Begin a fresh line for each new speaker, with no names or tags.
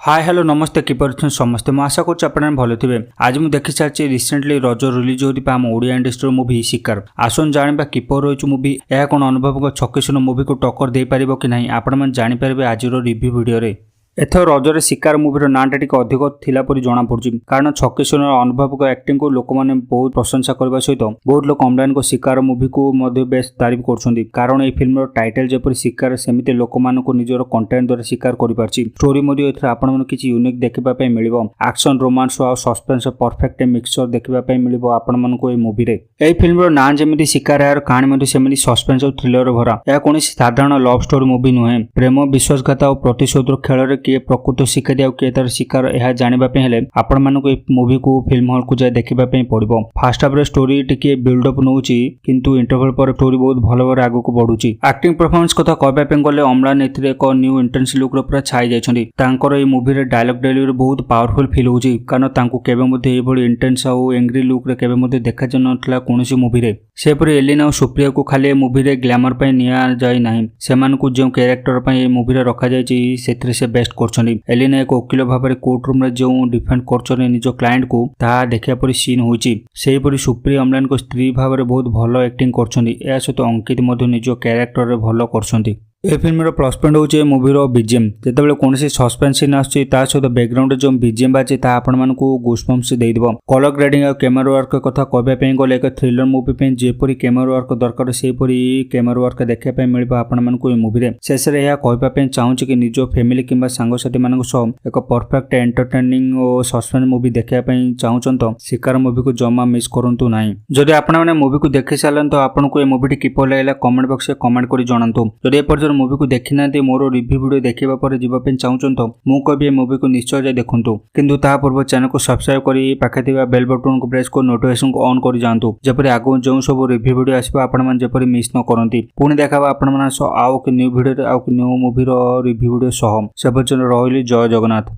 Hi hello नमस्ते किपर समस्ते मैं आशा कर भल थे। आज मुझे देखी सारी रिसेंटली रज रिलीज होता आम ओडिया इंडस्ट्री मूवी शिकार। आसन जाना किपर रही मूवी यह कौन अनुभव छकी सुन मूवी को टक्कर दे पार कि नहीं आपण जापर आज रिव्यू वीडियो। एथर रजरे शिकार मूवीर नाटा टी अधिक थिला परी जना पड़ी कारण छकी सुन अनुभव को एक्टिंग को लोक मैंने बहुत प्रशंसा करने सहित बहुत लोग ऑनलाइन को शिकार मूवी को बेस तारीफ कर कारण ये फिल्म टाइटल जपरी शिकार सेमती लोक मानक निजर कंटेंट द्वारा शिकार कर स्टोरी आपण किसी यूनिक देखा मिल एक्शन रोमांस और सस्पेंस परफेक्ट मिक्सचर देखा मिल आपण मूवी यही फिल्म ना जमी शिकार यार कहानी सेमती सस्पेंस और थ्रिलर भरा यह कौन साधारण लव स्टोरी मूवी नुहे प्रेम विश्वासघात और प्रतिशोध खेल किए प्रकृत शिकारी और किए तार शिकार यह जानापी आपण मानक मूवी को फिल्म हॉल को जाए देखापी पड़ो। फास्ट हाफ स्टोरी टिके बिल्डअप नौ किंतु इंटरवल पर स्टोरी बहुत भल भाव आगे को बढ़ुची। एक्टिंग परफॉर्मेंस कथा कहवाई गले अम्लान एक न्यू इंटेंस लुक पूरा छाई जाती मूवी डायलॉग डेलीवरी बहुत पावरफुल फील होची कारण केवे इंटेंस और एंग्री लुक रे केवे देखा जाता कौन मूवी सेपरी एलिना और सुप्रिया को खाली मूवी ग्लैमर पर नि जो कैरेक्टर मूवी रखा जाए से बेस्ट एलिना एक वकिल भाव में कोर्ट रूम रे जो डिफेंड कर निज क्लाएंट को ताहा देखा परी सीन होईपरी सुप्रिया अम्लान को स्त्री भाव में बहुत भल एक्टिंग कर सहित अंकित निज कैरेक्टर भल कर। ए फिल्म प्लस पॉइंट होचे मूवी बीजीएम जितेबाला कौन सस्पेंस सीन आसता सहित बैकग्राउंड जो बीजीएम बाजे आपण को गुस्पम्स देदेव। कलर ग्रेडिंग और कैमेरा वर्क कथा कहवाई गले एक थ्रिलर मूवी जेपरी कैमेरा वर्क दरकार सेपरी कैमेरा वर्क देखापी मिल आपण मूवी शेष में यह कहवाई चाहूँ कि निज फैमिली किंबा सांगसाथी मान एक परफेक्ट एंटरटेनिंग और सस्पेंस मूवी देखापी चाहूँ तो शिकार मूवी को जमा मिस करूँ ना। जदि आपण मूवी को देखी सारे तो आपको मूवी किपर लगे कमेंट बॉक्स में कमेंट कर जनातु। जदि मूवी को देखी ना मोर रिव्यू वीडियो देखा पर जावाई चाहूँ तो मु कह मूवी को निश्चय जाए देखूँ किंतु ता पूर्व चैनल को सब्सक्राइब कर पाखे बेल बटन को प्रेस कर नोटिफिकेशन को ऑन कर जातु जपरी आगो जो सब रिव्यू वीडियो आसो आपरी मिस न करती पुणी देखा आपण न्यू वीडियो आउ न्यू मूवी रिव्यू वीडियो सह से पर्यटन रही जय जगन्नाथ।